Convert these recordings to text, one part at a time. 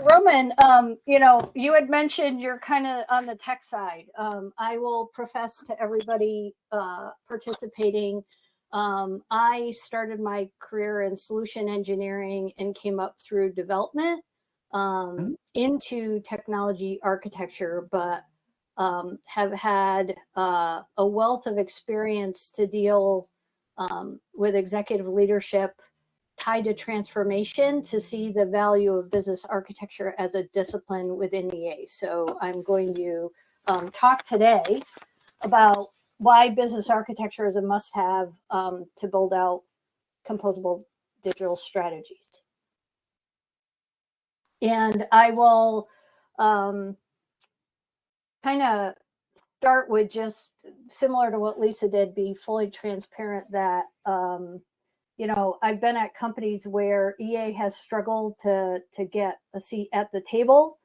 Roman, you had mentioned you're kind of on the tech side. I will profess to everybody participating. I started my career in solution engineering and came up through development into technology architecture, but have had a wealth of experience to deal with executive leadership tied to transformation to see the value of business architecture as a discipline within EA. So I'm going to talk today about why business architecture is a must-have to build out composable digital strategies. And I will kind of start with just similar to what Lisa did, be fully transparent that I've been at companies where EA has struggled to get a seat at the table,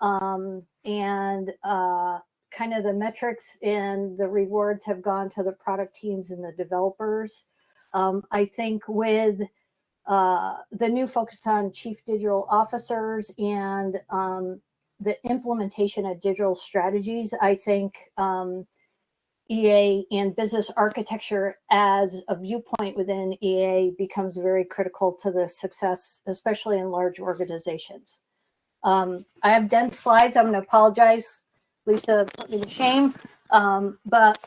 and kind of the metrics and the rewards have gone to the product teams and the developers. I think with the new focus on chief digital officers and the implementation of digital strategies, I think EA and business architecture as a viewpoint within EA becomes very critical to the success, especially in large organizations. I have dense slides. I'm going to apologize. Lisa put me to shame. But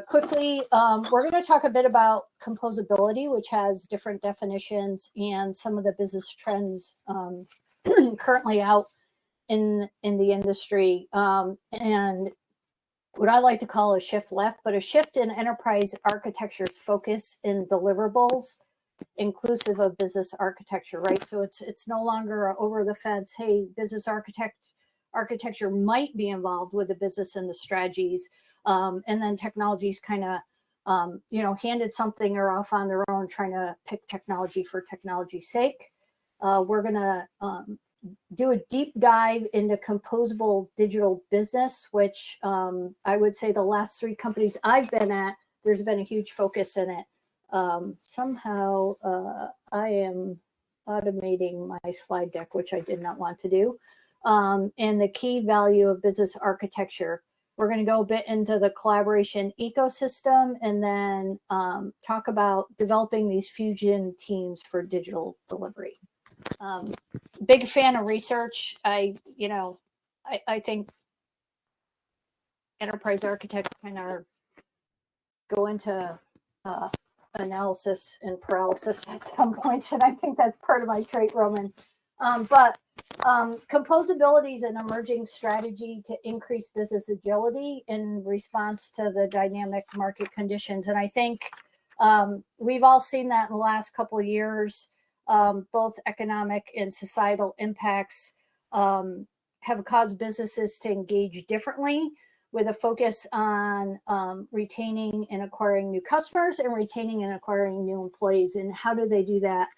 quickly, we're going to talk a bit about composability, which has different definitions and some of the business trends currently out in the industry. And what I like to call a shift left, but a shift in enterprise architecture's focus in deliverables, inclusive of business architecture, right? So it's no longer over the fence. Hey, business architecture might be involved with the business and the strategies, and then technology's kind of handed something or off on their own, trying to pick technology for technology's sake. We're gonna do a deep dive into composable digital business, which I would say the last 3 companies I've been at, there's been a huge focus in it. Somehow I am automating my slide deck, which I did not want to do. And the key value of business architecture. We're going to go a bit into the collaboration ecosystem and then talk about developing these fusion teams for digital delivery. Big fan of research. I think enterprise architects kind of go into analysis and paralysis at some points, and I think that's part of my trait, Roman. But composability is an emerging strategy to increase business agility in response to the dynamic market conditions, and I think we've all seen that in the last couple of years. Both economic and societal impacts have caused businesses to engage differently, with a focus on retaining and acquiring new customers and retaining and acquiring new employees. And how do they do that?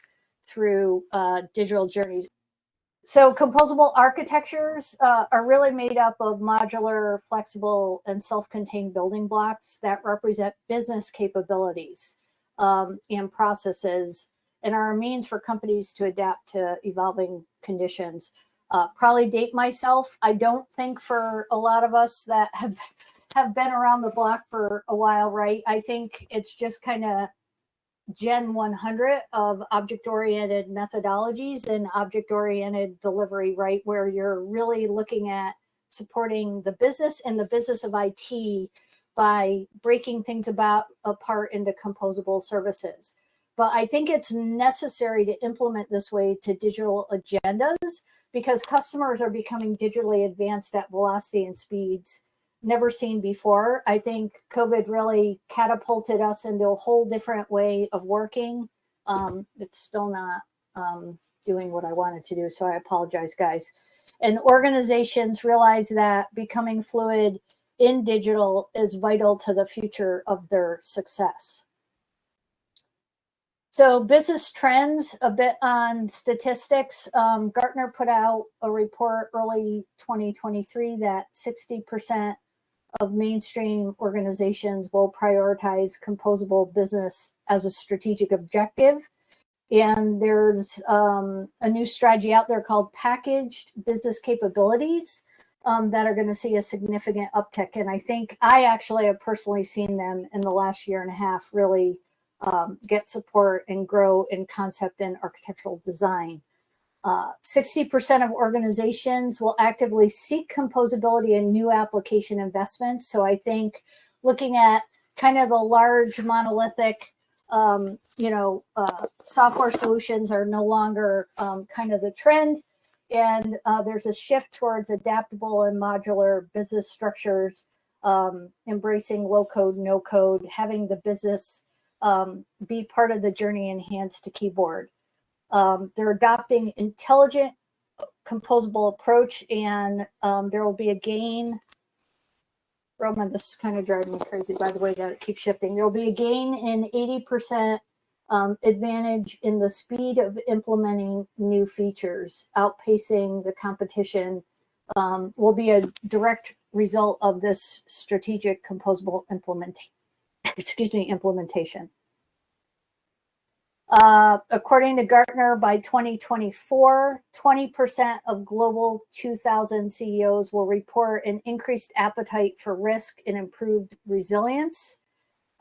Through digital journeys. So composable architectures are really made up of modular, flexible, and self-contained building blocks that represent business capabilities and processes, and are a means for companies to adapt to evolving conditions. Probably date myself. I don't think for a lot of us that have been around the block for a while, right? I think it's just kind of Gen 100 of object-oriented methodologies and object-oriented delivery, right? Where you're really looking at supporting the business and the business of IT by breaking things apart into composable services. But I think it's necessary to implement this way to digital agendas, because customers are becoming digitally advanced at velocity and speeds never seen before. I think COVID really catapulted us into a whole different way of working. It's still not doing what I wanted to do, so I apologize, guys. And organizations realize that becoming fluid in digital is vital to the future of their success. So business trends, a bit on statistics. Gartner put out a report early 2023 that 60% of mainstream organizations will prioritize composable business as a strategic objective. And there's a new strategy out there called packaged business capabilities that are going to see a significant uptick. And I think I actually have personally seen them in the last year and a half really get support and grow in concept and architectural design. 60% of organizations will actively seek composability in new application investments. So I think looking at kind of the large monolithic, software solutions are no longer kind of the trend. And there's a shift towards adaptable and modular business structures, embracing low code, no code, having the business be part of the journey and hands to keyboard. They're adopting intelligent, composable approach, and there will be a gain. Roman, this is kind of driving me crazy, by the way, that it keeps shifting. There will be a gain in 80% advantage in the speed of implementing new features, outpacing the competition, will be a direct result of this strategic composable implementation. According to Gartner, by 2024, 20% of global 2,000 CEOs will report an increased appetite for risk and improved resilience,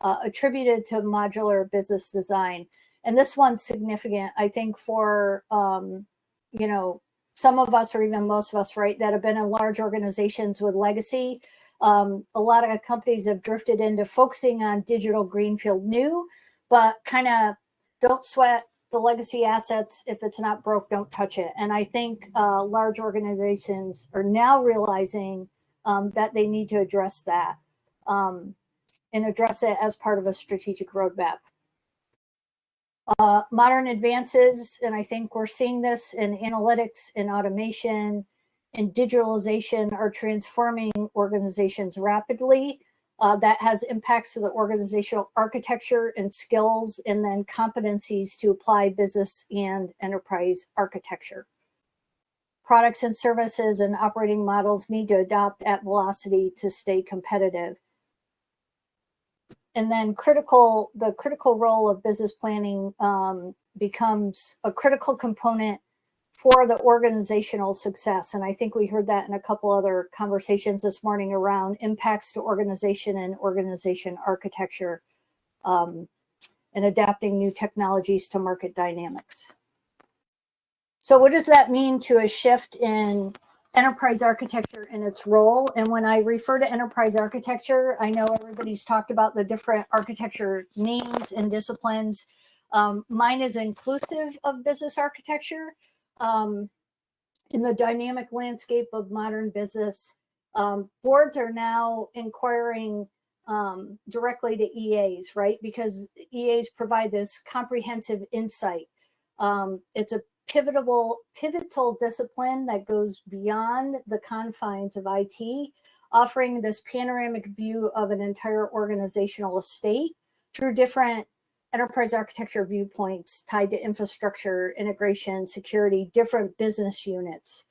attributed to modular business design. And this one's significant, I think, for, some of us, or even most of us, right, that have been in large organizations with legacy. A lot of companies have drifted into focusing on digital greenfield new, but kind of don't sweat the legacy assets. If it's not broke, don't touch it. And I think large organizations are now realizing that they need to address that and address it as part of a strategic roadmap. Modern advances, and I think we're seeing this in analytics and automation and digitalization, are transforming organizations rapidly. That has impacts to the organizational architecture and skills, and then competencies to apply business and enterprise architecture. Products and services and operating models need to adopt at velocity to stay competitive. And then the critical role of business planning becomes a critical component for the organizational success. And I think we heard that in a couple other conversations this morning around impacts to organization and organization architecture, and adapting new technologies to market dynamics. So what does that mean to a shift in enterprise architecture and its role? And when I refer to enterprise architecture, I know everybody's talked about the different architecture names and disciplines. Mine is inclusive of business architecture. In the dynamic landscape of modern business, boards are now inquiring directly to EAs, right? Because EAs provide this comprehensive insight. It's a pivotal discipline that goes beyond the confines of IT, offering this panoramic view of an entire organizational estate through different enterprise architecture viewpoints tied to infrastructure, integration, security, different business units.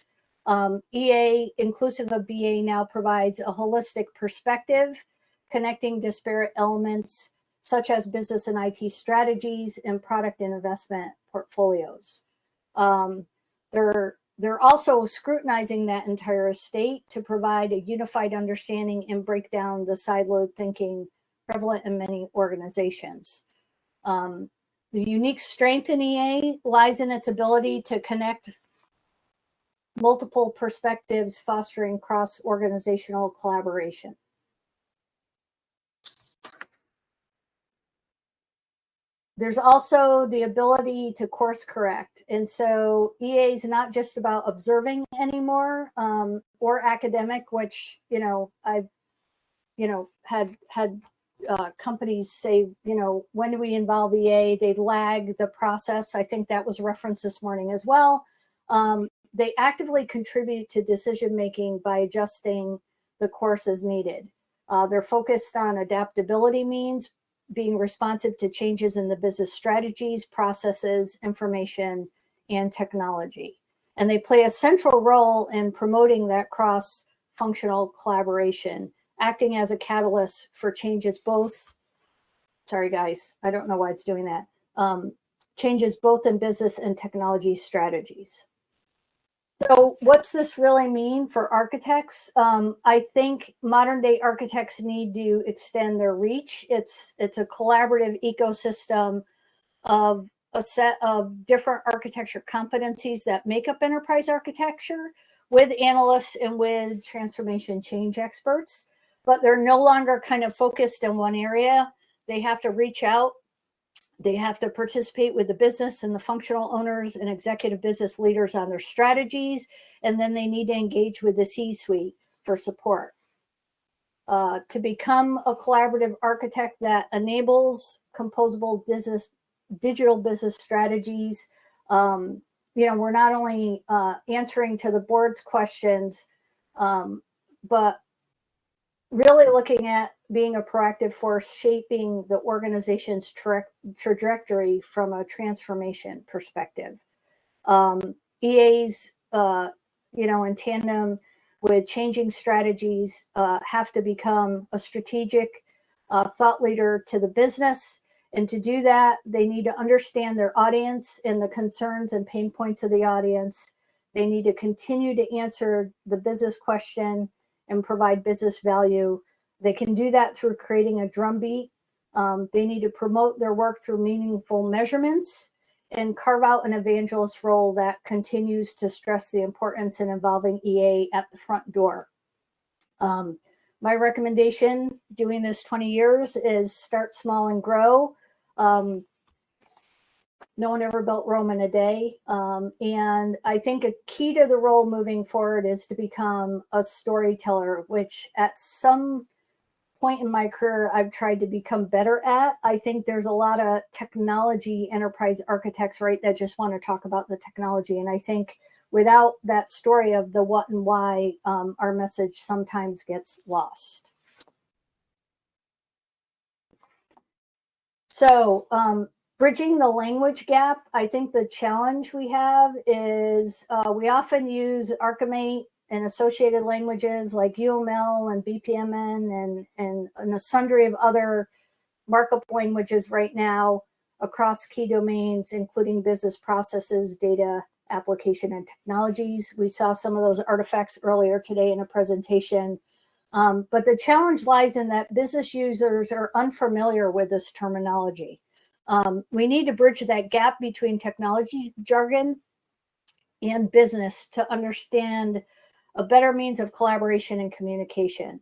EA, inclusive of BA, now provides a holistic perspective, connecting disparate elements such as business and IT strategies and product and investment portfolios. They're also scrutinizing that entire estate to provide a unified understanding and break down the siloed thinking prevalent in many organizations. The unique strength in EA lies in its ability to connect multiple perspectives, fostering cross-organizational collaboration. There's also the ability to course correct. And so EA is not just about observing anymore, or academic, which, I've, had companies say, when do we involve EA? They lag the process. I think that was referenced this morning as well. They actively contribute to decision-making by adjusting the course as needed. They're focused on adaptability, means being responsive to changes in the business strategies, processes, information, and technology. And they play a central role in promoting that cross-functional collaboration, acting as a catalyst for changes both, sorry guys, I don't know why it's doing that, changes both in business and technology strategies. So what's this really mean for architects? I think modern day architects need to extend their reach. It's a collaborative ecosystem of a set of different architecture competencies that make up enterprise architecture, with analysts and with transformation change experts, but they're no longer kind of focused in one area. They have to reach out. They have to participate with the business and the functional owners and executive business leaders on their strategies. And then they need to engage with the C-suite for support. To become a collaborative architect that enables composable digital business strategies, we're not only answering to the board's questions, but really looking at being a proactive force, shaping the organization's trajectory from a transformation perspective. EAs, in tandem with changing strategies, have to become a strategic thought leader to the business. And to do that, they need to understand their audience and the concerns and pain points of the audience. They need to continue to answer the business question and provide business value. They can do that through creating a drumbeat. They need to promote their work through meaningful measurements and carve out an evangelist role that continues to stress the importance in involving EA at the front door. My recommendation, doing this 20 years, is start small and grow. No one ever built Rome in a day. And I think a key to the role moving forward is to become a storyteller, which at some point in my career, I've tried to become better at. I think there's a lot of technology enterprise architects, right, that just want to talk about the technology. And I think without that story of the what and why, our message sometimes gets lost. So, bridging the language gap, I think the challenge we have is we often use Archimate and associated languages like UML and BPMN and a sundry of other markup languages right now across key domains, including business processes, data, application, and technologies. We saw some of those artifacts earlier today in a presentation. But the challenge lies in that business users are unfamiliar with this terminology. We need to bridge that gap between technology jargon and business to understand a better means of collaboration and communication.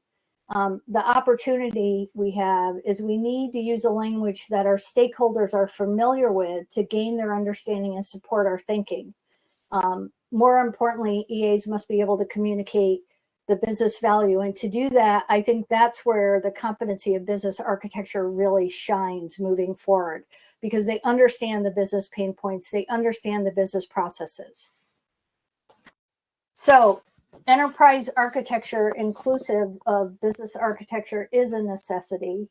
The opportunity we have is we need to use a language that our stakeholders are familiar with to gain their understanding and support our thinking. More importantly, EAs must be able to communicate the business value. And to do that, I think that's where the competency of business architecture really shines moving forward, because they understand the business pain points, they understand the business processes. So enterprise architecture inclusive of business architecture is a necessity.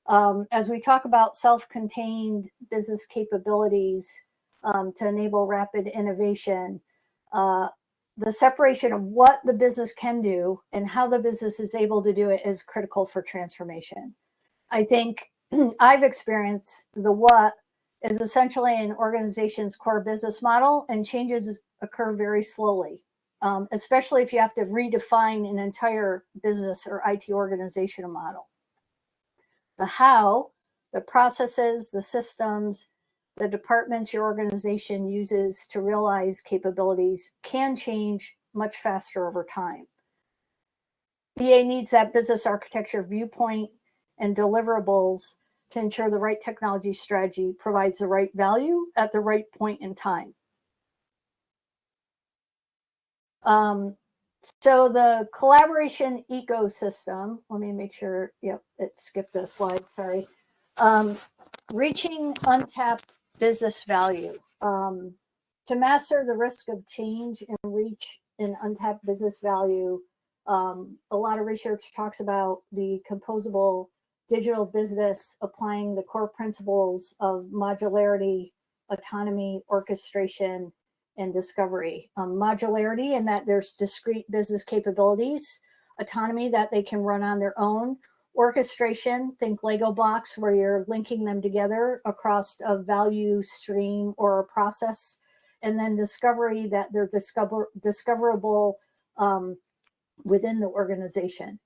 As we talk about self-contained business capabilities to enable rapid innovation, the separation of what the business can do and how the business is able to do it is critical for transformation. I think I've experienced the what is essentially an organization's core business model, and changes occur very slowly, especially if you have to redefine an entire business or IT organizational model. The how, the processes, the systems, the departments your organization uses to realize capabilities can change much faster over time. BA needs that business architecture viewpoint and deliverables to ensure the right technology strategy provides the right value at the right point in time. So the collaboration ecosystem, let me make sure, yep, it skipped a slide, sorry. Reaching untapped business value. To master the risk of change and reach an untapped business value, a lot of research talks about the composable digital business applying the core principles of modularity, autonomy, orchestration, and discovery. Modularity in that there's discrete business capabilities, autonomy that they can run on their own, Orchestration, think Lego blocks where you're linking them together across a value stream or a process. And then discovery, that they're discoverable within the organization.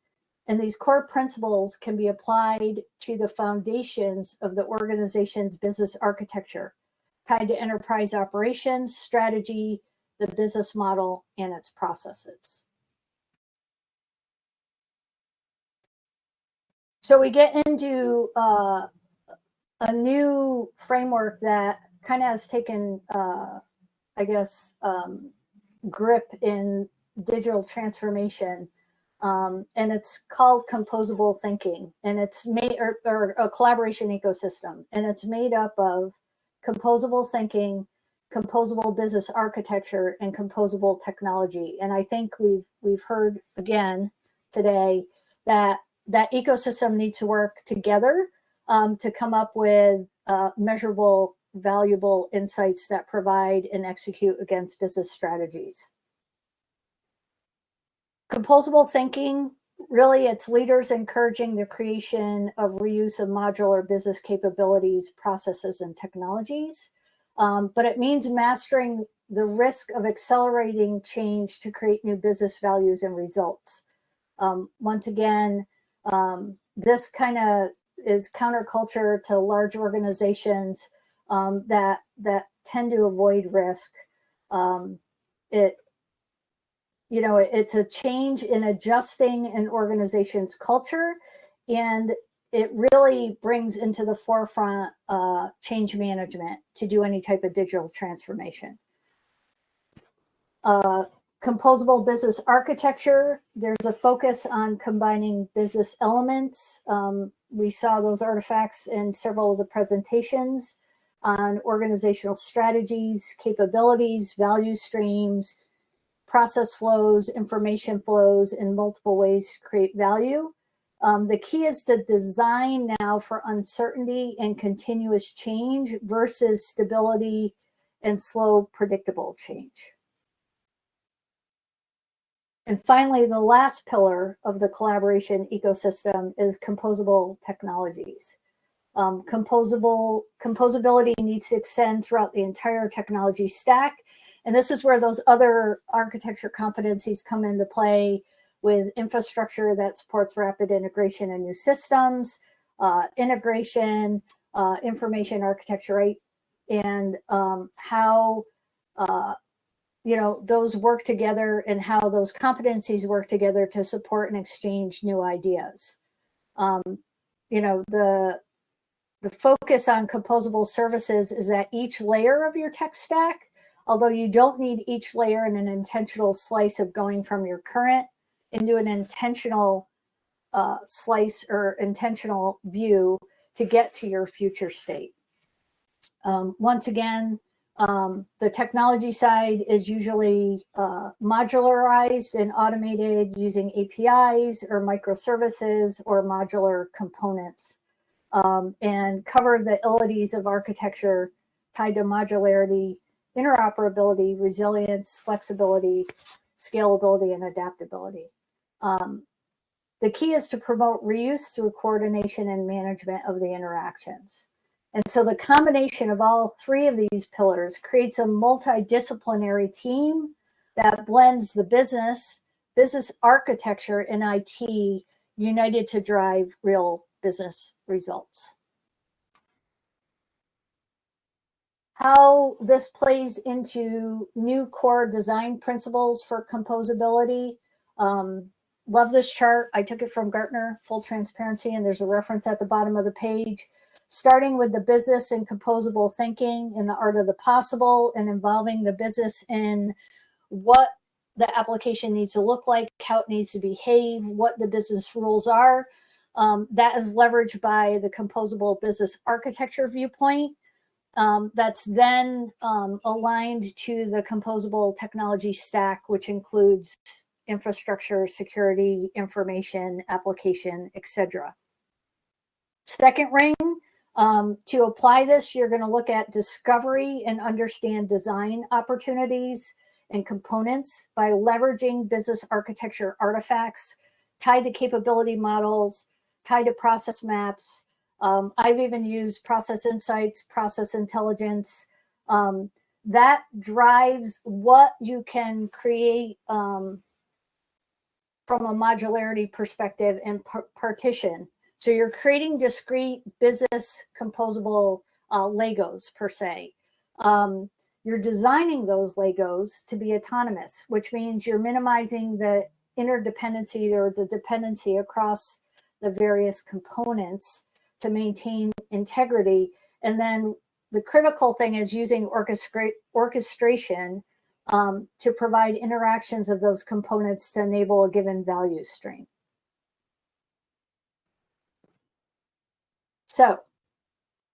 And these core principles can be applied to the foundations of the organization's business architecture, tied to enterprise operations, strategy, the business model, and its processes. So we get into a new framework that kind of has taken, I guess, grip in digital transformation. And it's called composable thinking, and it's made, or a collaboration ecosystem, and it's made up of composable thinking, composable business architecture, and composable technology. And I think we've heard again today that that ecosystem needs to work together to come up with measurable, valuable insights that provide and execute against business strategies. Composable thinking, really, it's leaders encouraging the creation of reuse of modular business capabilities, processes, and technologies. But it means mastering the risk of accelerating change to create new business values and results. Once again, this kind of is counterculture to large organizations that tend to avoid risk. It's a change in adjusting an organization's culture, and it really brings into the forefront change management to do any type of digital transformation. Composable business architecture, there's a focus on combining business elements. We saw those artifacts in several of the presentations on organizational strategies, capabilities, value streams, process flows, information flows in multiple ways to create value. The key is to design now for uncertainty and continuous change versus stability and slow, predictable change. And finally, the last pillar of the collaboration ecosystem is composable technologies. Composability needs to extend throughout the entire technology stack. And this is where those other architecture competencies come into play, with infrastructure that supports rapid integration in new systems, integration, information architecture, right? And how those work together, and how those competencies work together to support and exchange new ideas. The focus on composable services is at each layer of your tech stack, although you don't need each layer in an intentional slice of going from your current into an intentional slice or intentional view to get to your future state. Once again, the technology side is usually modularized and automated using APIs or microservices or modular components, and cover the abilities of architecture tied to modularity, interoperability, resilience, flexibility, scalability, and adaptability. The key is to promote reuse through coordination and management of the interactions. And so the combination of all three of these pillars creates a multidisciplinary team that blends the business architecture, and IT united to drive real business results. How this plays into new core design principles for composability. Love this chart. I took it from Gartner, full transparency, and there's a reference at the bottom of the page. Starting with the business and composable thinking in the art of the possible, and involving the business in what the application needs to look like, how it needs to behave, what the business rules are. That is leveraged by the composable business architecture viewpoint. That's then aligned to the composable technology stack, which includes infrastructure, security, information, application, etc. Second ring, to apply this, you're going to look at discovery and understand design opportunities and components by leveraging business architecture artifacts tied to capability models, tied to process maps. I've even used process insights, process intelligence. That drives what you can create from a modularity perspective and partition. So you're creating discrete business composable Legos per se. You're designing those Legos to be autonomous, which means you're minimizing the interdependency or the dependency across the various components to maintain integrity. And then the critical thing is using orchestration to provide interactions of those components to enable a given value stream. So,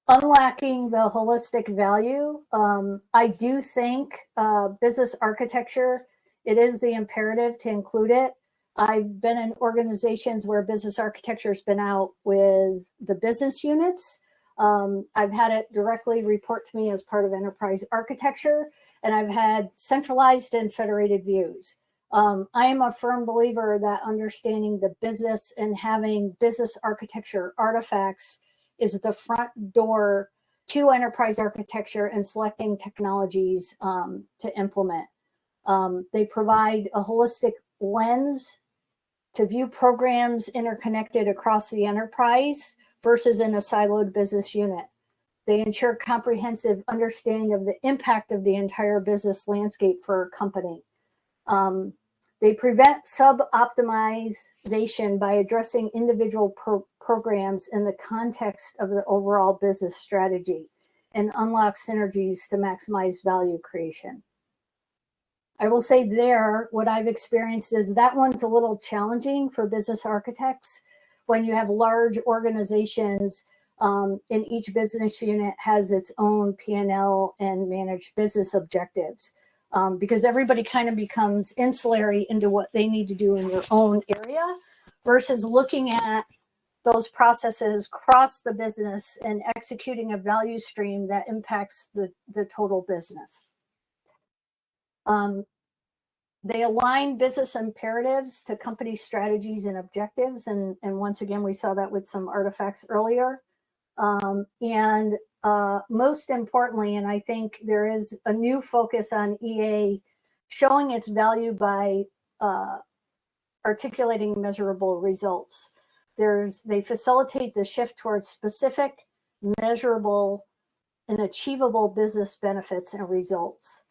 unlocking the holistic value, I do think business architecture, it is the imperative to include it. I've been in organizations where business architecture has been out with the business units. I've had it directly report to me as part of enterprise architecture, and I've had centralized and federated views. I am a firm believer that understanding the business and having business architecture artifacts is the front door to enterprise architecture and selecting technologies to implement. They provide a holistic lens to view programs interconnected across the enterprise versus in a siloed business unit. They ensure comprehensive understanding of the impact of the entire business landscape for a company. They prevent sub-optimization by addressing individual programs in the context of the overall business strategy and unlock synergies to maximize value creation. I will say there, what I've experienced is that one's a little challenging for business architects when you have large organizations and each business unit has its own P&L and managed business objectives. Because everybody kind of becomes insulary into what they need to do in their own area versus looking at those processes across the business and executing a value stream that impacts the total business. They align business imperatives to company strategies and objectives. And once again, we saw that with some artifacts earlier. Most importantly, and I think there is a new focus on EA showing its value by articulating measurable results. They facilitate the shift towards specific, measurable, and achievable business benefits and results.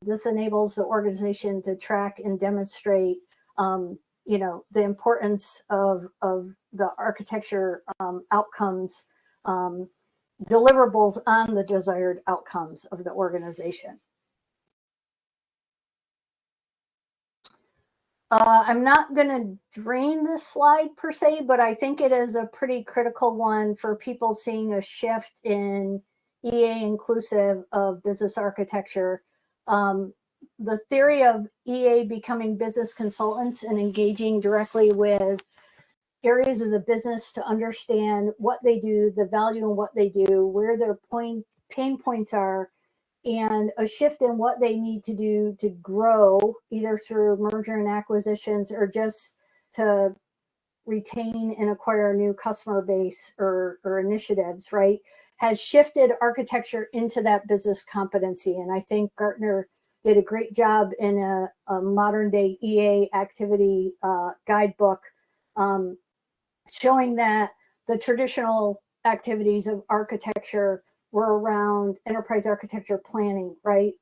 This enables the organization to track and demonstrate, the importance of the architecture outcomes, deliverables on the desired outcomes of the organization. I'm not going to drain this slide per se, but I think it is a pretty critical one for people seeing a shift in EA inclusive of business architecture. The theory of EA becoming business consultants and engaging directly with areas of the business to understand what they do, the value in what they do, where their pain points are, and a shift in what they need to do to grow, either through merger and acquisitions or just to retain and acquire a new customer base or initiatives, right, has shifted architecture into that business competency. And I think Gartner did a great job in a modern day EA activity guidebook showing that the traditional activities of architecture were around enterprise architecture planning, right?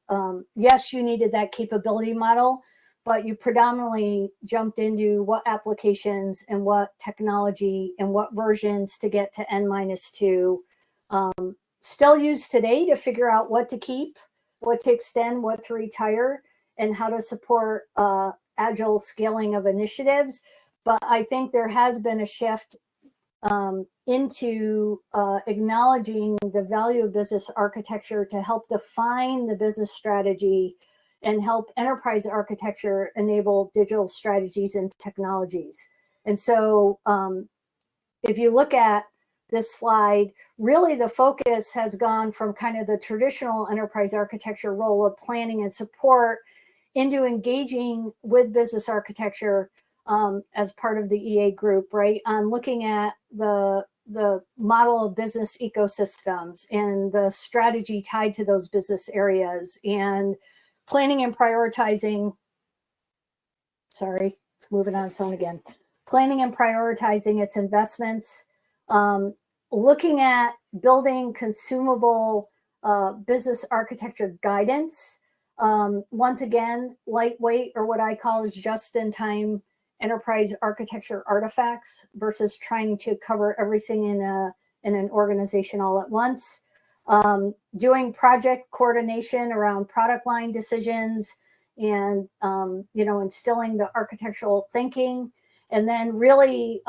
Yes, you needed that capability model, but you predominantly jumped into what applications and what technology and what versions to get to N-2. Still used today to figure out what to keep, what to extend, what to retire, and how to support agile scaling of initiatives. But I think there has been a shift into acknowledging the value of business architecture to help define the business strategy and help enterprise architecture enable digital strategies and technologies. And so if you look at this slide, really the focus has gone from kind of the traditional enterprise architecture role of planning and support into engaging with business architecture as part of the EA group, right, on looking at the model of business ecosystems and the strategy tied to those business areas, and planning and prioritizing, sorry, it's moving on its own again, planning and prioritizing its investments, looking at building consumable business architecture guidance. Once again, lightweight, or what I call is just-in-time enterprise architecture artifacts versus trying to cover everything in an organization all at once. Doing project coordination around product line decisions, and instilling the architectural thinking, and then really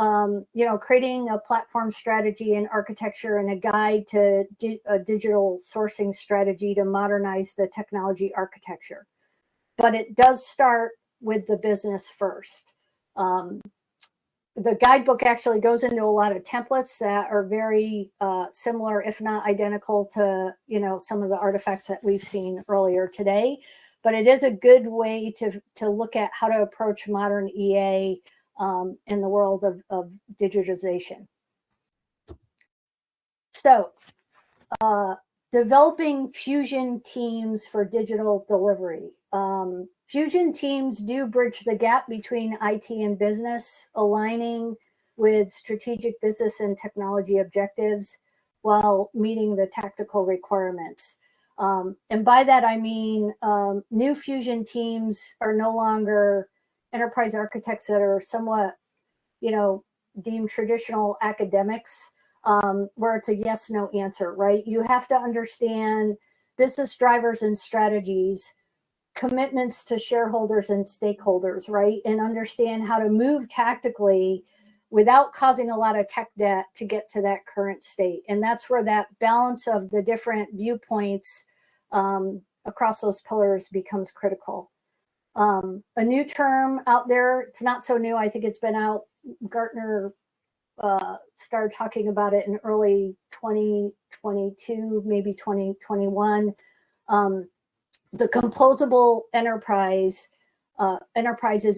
creating a platform strategy and architecture and a guide to a digital sourcing strategy to modernize the technology architecture. But it does start with the business first. The guidebook actually goes into a lot of templates that are very similar, if not identical, to some of the artifacts that we've seen earlier today. But it is a good way to look at how to approach modern EA in the world of digitization. So, developing fusion teams for digital delivery. Fusion teams do bridge the gap between IT and business, aligning with strategic business and technology objectives while meeting the tactical requirements. And by that, I mean new fusion teams are no longer enterprise architects that are somewhat, deemed traditional academics, where it's a yes, no answer, right? You have to understand business drivers and strategies, commitments to shareholders and stakeholders, right? And understand how to move tactically without causing a lot of tech debt to get to that current state. And that's where that balance of the different viewpoints across those pillars becomes critical. A new term out there, it's not so new, I think it's been out, Gartner started talking about it in early 2022, maybe 2021. The composable enterprises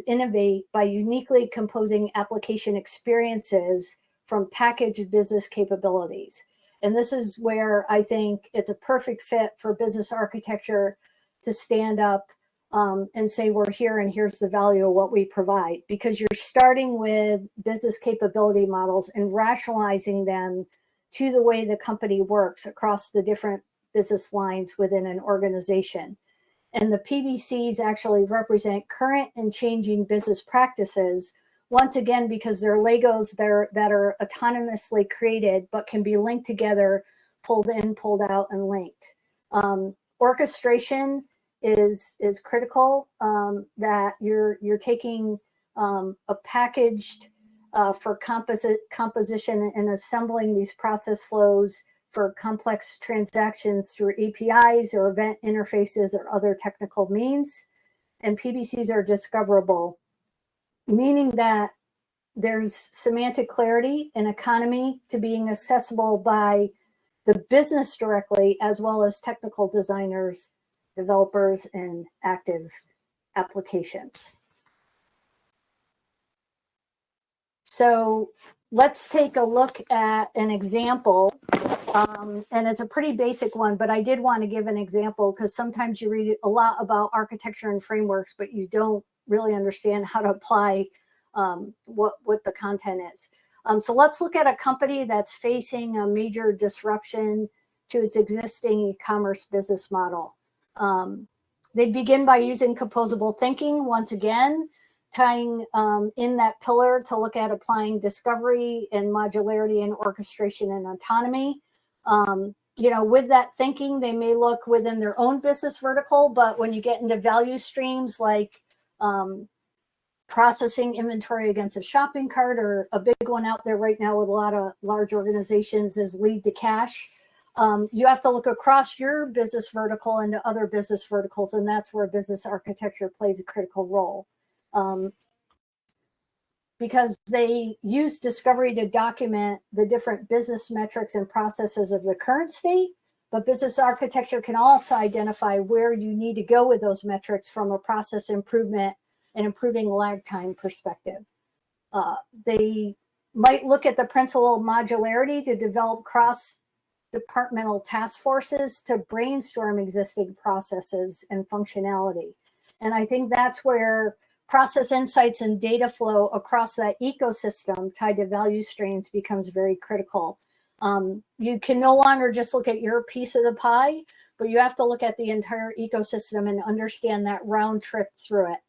innovate by uniquely composing application experiences from packaged business capabilities. And this is where I think it's a perfect fit for business architecture to stand up and say, we're here and here's the value of what we provide, because you're starting with business capability models and rationalizing them to the way the company works across the different business lines within an organization. And the PBCs actually represent current and changing business practices, once again, because they're Legos that are autonomously created, but can be linked together, pulled in, pulled out, and linked. Orchestration is critical, that you're taking a packaged for composition and assembling these process flows for complex transactions through APIs or event interfaces or other technical means. And PBCs are discoverable, meaning that there's semantic clarity and economy to being accessible by the business directly, as well as technical designers, developers, and active applications. So let's take a look at an example. And it's a pretty basic one, but I did want to give an example because sometimes you read a lot about architecture and frameworks, but you don't really understand how to apply what the content is. So let's look at a company that's facing a major disruption to its existing e-commerce business model. They begin by using composable thinking, once again, tying in that pillar to look at applying discovery and modularity and orchestration and autonomy. With that thinking, they may look within their own business vertical, but when you get into value streams like processing inventory against a shopping cart, or a big one out there right now with a lot of large organizations is lead to cash, you have to look across your business vertical into other business verticals, and that's where business architecture plays a critical role. Because they use discovery to document the different business metrics and processes of the current state, but business architecture can also identify where you need to go with those metrics from a process improvement and improving lag time perspective. They might look at the principle of modularity to develop cross-departmental task forces to brainstorm existing processes and functionality. And I think that's where process insights and data flow across that ecosystem tied to value streams becomes very critical. You can no longer just look at your piece of the pie, but you have to look at the entire ecosystem and understand that round trip through it.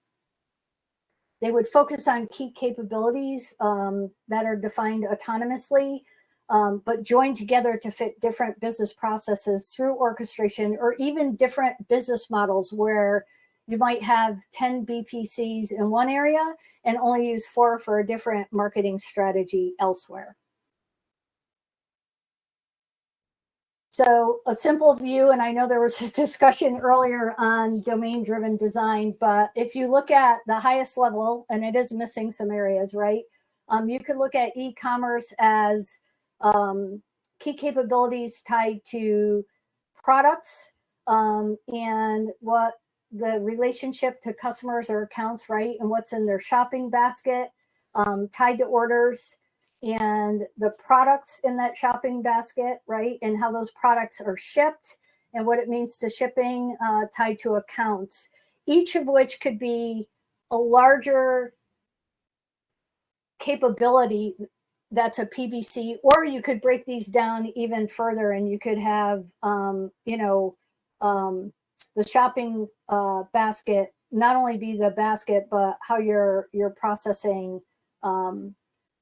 They would focus on key capabilities that are defined autonomously, but joined together to fit different business processes through orchestration, or even different business models where you might have 10 BPCs in one area and only use 4 for a different marketing strategy elsewhere. So a simple view, and I know there was a discussion earlier on domain-driven design, but if you look at the highest level, and it is missing some areas, right? You could look at e-commerce as key capabilities tied to products and what the relationship to customers or accounts, right? And what's in their shopping basket, tied to orders, and the products in that shopping basket, right? And how those products are shipped and what it means to shipping tied to accounts, each of which could be a larger capability that's a PBC, or you could break these down even further and you could have, the shopping basket not only be the basket, but how you're processing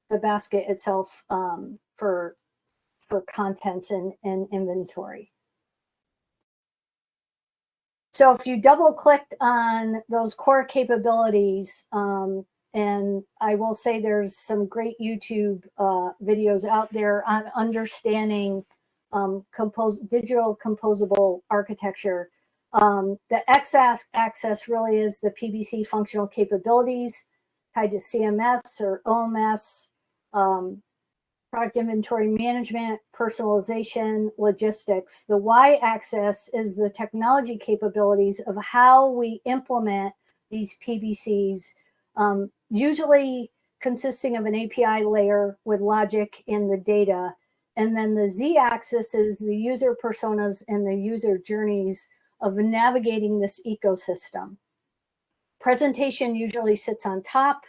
the basket itself for contents and inventory. So if you double clicked on those core capabilities, and I will say there's some great YouTube videos out there on understanding digital composable architecture. The x-axis really is the PBC functional capabilities tied to CMS or OMS, product inventory management, personalization, logistics. The y-axis is the technology capabilities of how we implement these PBCs, usually consisting of an API layer with logic in the data. And then the z-axis is the user personas and the user journeys of navigating this ecosystem. Presentation usually sits on top.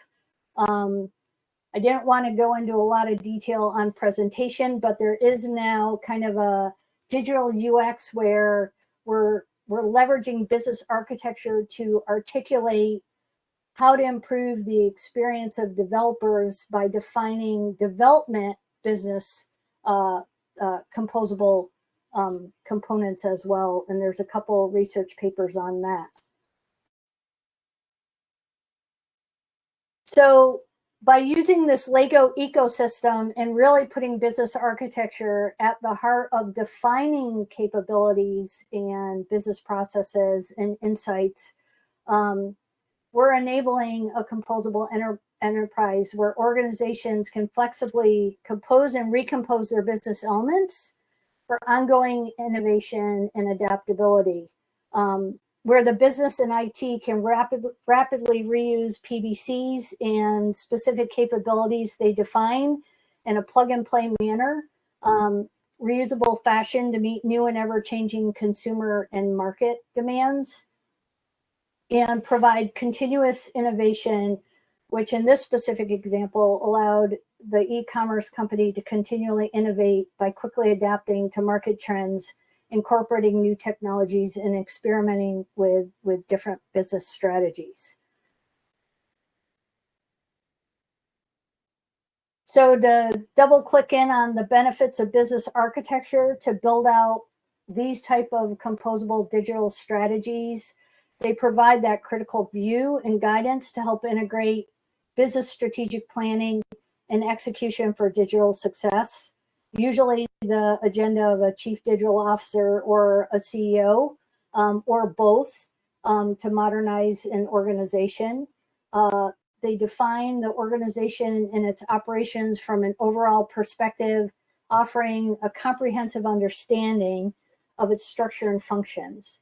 I didn't want to go into a lot of detail on presentation, but there is now kind of a digital UX where we're leveraging business architecture to articulate how to improve the experience of developers by defining development business composable components as well. And there's a couple research papers on that. So by using this Lego ecosystem and really putting business architecture at the heart of defining capabilities and business processes and insights, we're enabling a composable enterprise where organizations can flexibly compose and recompose their business elements for ongoing innovation and adaptability, where the business and IT can rapidly reuse PBCs and specific capabilities they define in a plug-and-play manner, reusable fashion to meet new and ever-changing consumer and market demands, and provide continuous innovation, which in this specific example allowed the e-commerce company to continually innovate by quickly adapting to market trends, incorporating new technologies, and experimenting with different business strategies. So to double click in on the benefits of business architecture to build out these type of composable digital strategies, they provide that critical view and guidance to help integrate business strategic planning and execution for digital success. Usually the agenda of a chief digital officer or a CEO, or both, to modernize an organization. They define the organization and its operations from an overall perspective, offering a comprehensive understanding of its structure and functions.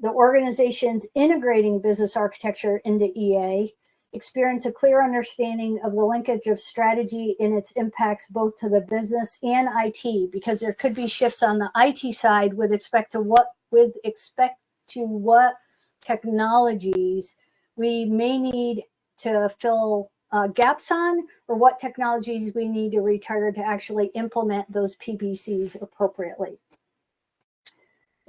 the organizations integrating business architecture into EA experience a clear understanding of the linkage of strategy and its impacts both to the business and IT, because there could be shifts on the IT side with respect to what technologies we may need to fill gaps on, or what technologies we need to retire to actually implement those PBCs appropriately.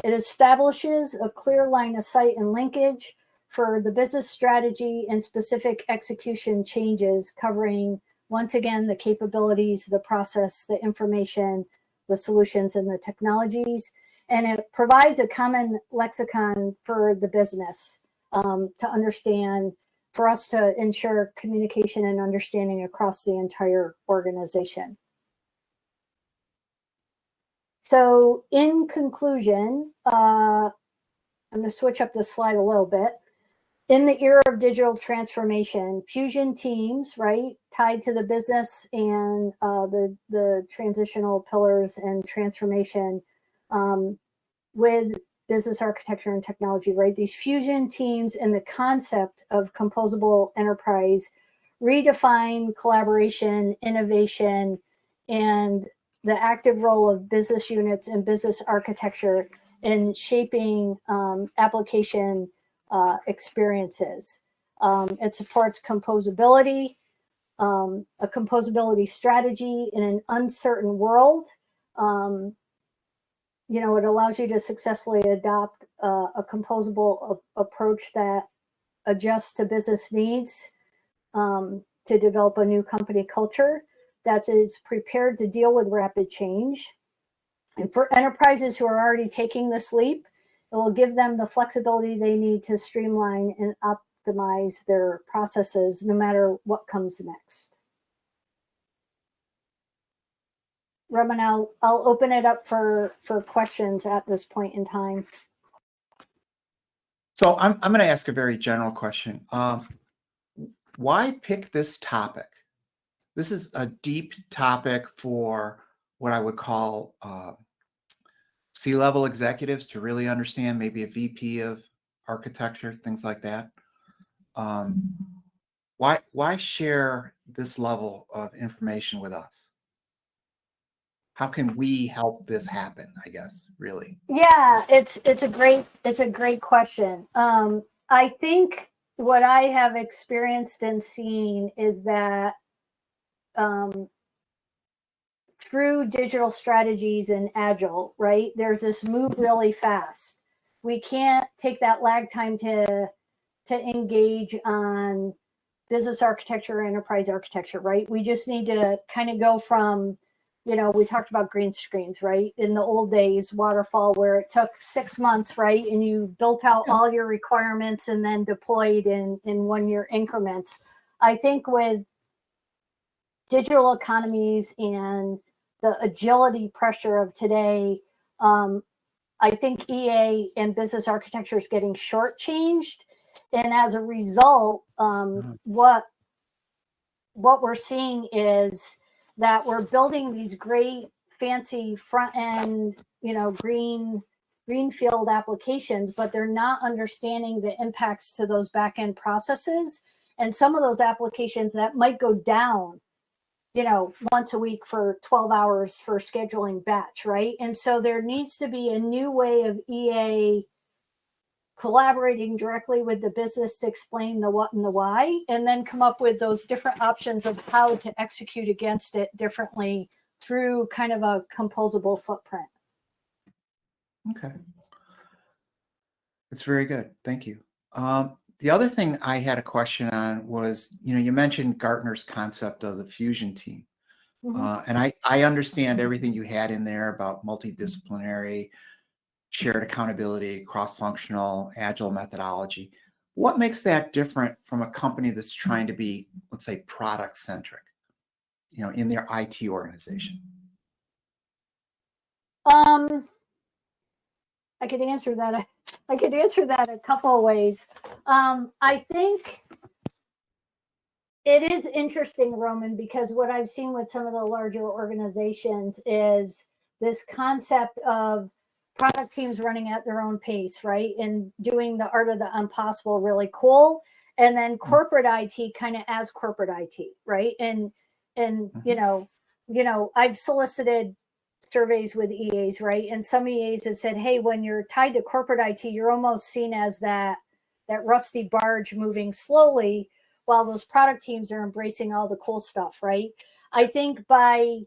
It establishes a clear line of sight and linkage for the business strategy and specific execution changes, covering, once again, the capabilities, the process, the information, the solutions, and the technologies. And it provides a common lexicon for the business to understand, for us to ensure communication and understanding across the entire organization. So in conclusion, I'm going to switch up this slide a little bit. In the era of digital transformation, fusion teams, right, tied to the business and the transitional pillars and transformation with business architecture and technology, right? These fusion teams and the concept of composable enterprise redefine collaboration, innovation, and the active role of business units and business architecture in shaping application experiences. It supports composability, a composability strategy in an uncertain world. You know, it allows you to successfully adopt a composable approach that adjusts to business needs to develop a new company culture that is prepared to deal with rapid change. And for enterprises who are already taking this leap, it will give them the flexibility they need to streamline and optimize their processes no matter what comes next. Roman, I'll open it up for questions at this point in time. So I'm going to ask a very general question. Why pick this topic? This is a deep topic for what I would call C-level executives to really understand, maybe a VP of architecture, things like that. Why share this level of information with us? How can we help this happen, I guess, really? Yeah, it's a great question. I think what I have experienced and seen is that through digital strategies and agile, right, there's this move really fast. We can't take that lag time to engage on business architecture, enterprise architecture, right? We just need to kind of go from, you know, we talked about green screens, right? In the old days, waterfall, where it took 6 months, right? And you built out all your requirements and then deployed in 1 year increments. I think with digital economies and the agility pressure of today, I think EA and business architecture is getting shortchanged. And as a result, what we're seeing is that we're building these great fancy front end, you know, greenfield applications, but they're not understanding the impacts to those back end processes. And some of those applications that might go down, you know, once a week for 12 hours for scheduling batch, right? And so there needs to be a new way of EA collaborating directly with the business to explain the what and the why, and then come up with those different options of how to execute against it differently through kind of a composable footprint. Okay. That's very good. Thank you. The other thing I had a question on was, you know, you mentioned Gartner's concept of the fusion team. And I understand everything you had in there about multidisciplinary, shared accountability, cross-functional, agile methodology. What makes that different from a company that's trying to be, let's say, product-centric, you know, in their IT organization? I could answer that. I could answer that a couple of ways. I think it is interesting, Roman, because what I've seen with some of the larger organizations is this concept of product teams running at their own pace, right? And doing the art of the impossible really cool. And then corporate IT kind of as corporate IT, right? And I've solicited surveys with EAs, right? And some EAs have said, hey, when you're tied to corporate IT, you're almost seen as that rusty barge moving slowly while those product teams are embracing all the cool stuff, right? I think by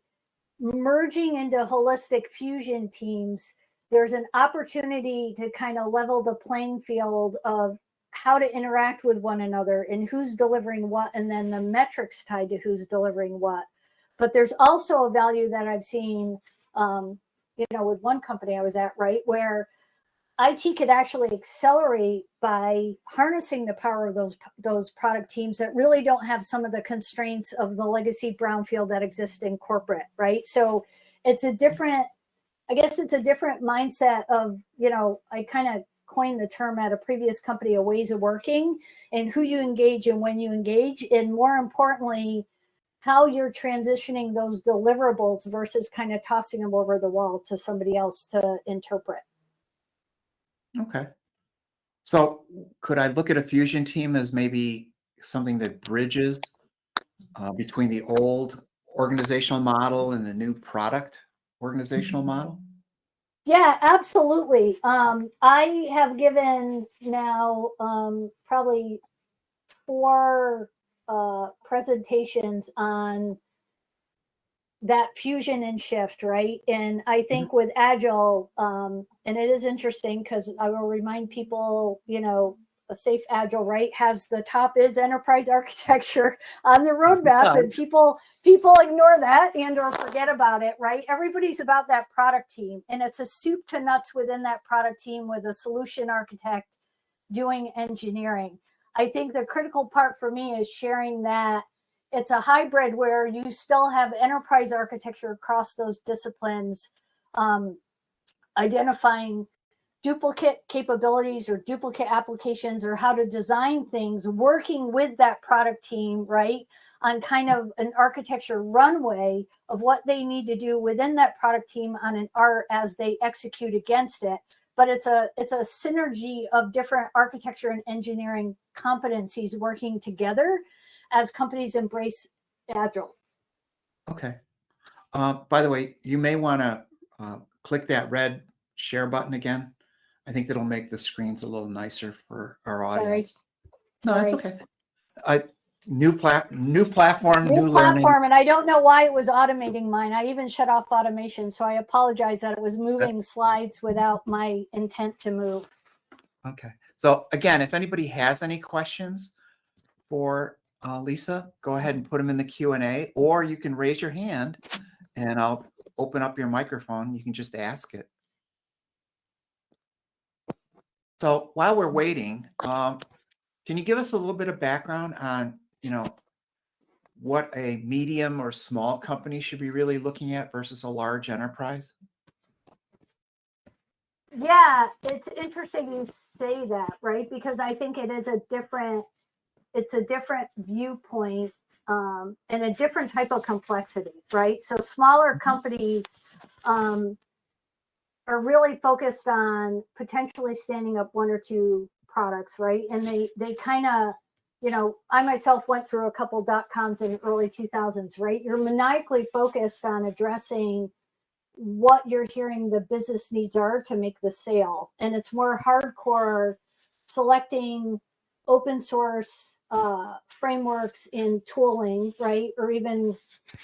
merging into holistic fusion teams, there's an opportunity to kind of level the playing field of how to interact with one another and who's delivering what, and then the metrics tied to who's delivering what. But there's also a value that I've seen, with one company I was at, right, where IT could actually accelerate by harnessing the power of those product teams that really don't have some of the constraints of the legacy brownfield that exists in corporate, right? So it's a different mindset of, I kind of coined the term at a previous company, a ways of working, and who you engage and when you engage, and more importantly, how you're transitioning those deliverables versus kind of tossing them over the wall to somebody else to interpret. Okay. So could I look at a fusion team as maybe something that bridges between the old organizational model and the new product organizational model? Yeah, absolutely. I have given now probably 4 presentations on that fusion and shift, right? And I think with Agile, and it is interesting because I will remind people, a safe Agile, right, has the top is enterprise architecture on the roadmap, and people ignore that and or forget about it, right? Everybody's about that product team, and it's a soup to nuts within that product team with a solution architect doing engineering. I think the critical part for me is sharing that it's a hybrid where you still have enterprise architecture across those disciplines, identifying duplicate capabilities or duplicate applications or how to design things, working with that product team, right, on kind of an architecture runway of what they need to do within that product team on an art as they execute against it. But it's a synergy of different architecture and engineering competencies working together as companies embrace Agile. Okay. By the way, you may want to click that red share button again. I think that'll make the screens a little nicer for our audience. No, that's okay. New platform, new learning. And I don't know why it was automating mine. I even shut off automation, so I apologize that it was moving slides without my intent to move. Okay. So again, if anybody has any questions for Lisa, go ahead and put them in the Q&A, or you can raise your hand and I'll open up your microphone. You can just ask it. So while we're waiting, can you give us a little bit of background on, what a medium or small company should be really looking at versus a large enterprise? Yeah, it's interesting you say that, right? Because I think it is a different viewpoint and a different type of complexity, right? So smaller companies are really focused on potentially standing up 1 or 2 products, right? And they kind of, I myself went through a couple .coms in the early 2000s, right? You're maniacally focused on addressing what you're hearing the business needs are to make the sale. And it's more hardcore selecting open source frameworks in tooling, right? Or even,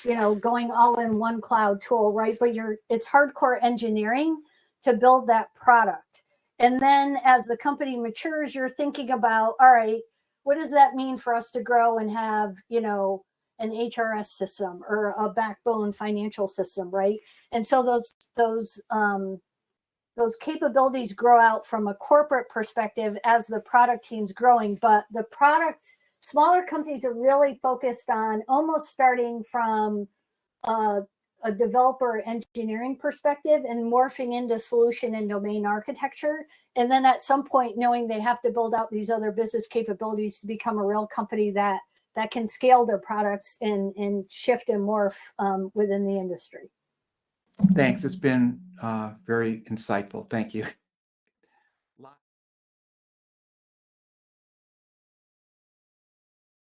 going all in one cloud tool, right? But it's hardcore engineering to build that product. And then as the company matures, you're thinking about, all right, what does that mean for us to grow and have, an HRS system or a backbone financial system, right? And so those capabilities grow out from a corporate perspective as the product team's growing. But smaller companies are really focused on almost starting from a developer engineering perspective and morphing into solution and domain architecture. And then at some point, knowing they have to build out these other business capabilities to become a real company that can scale their products and shift and morph within the industry. Thanks. It's been very insightful. Thank you.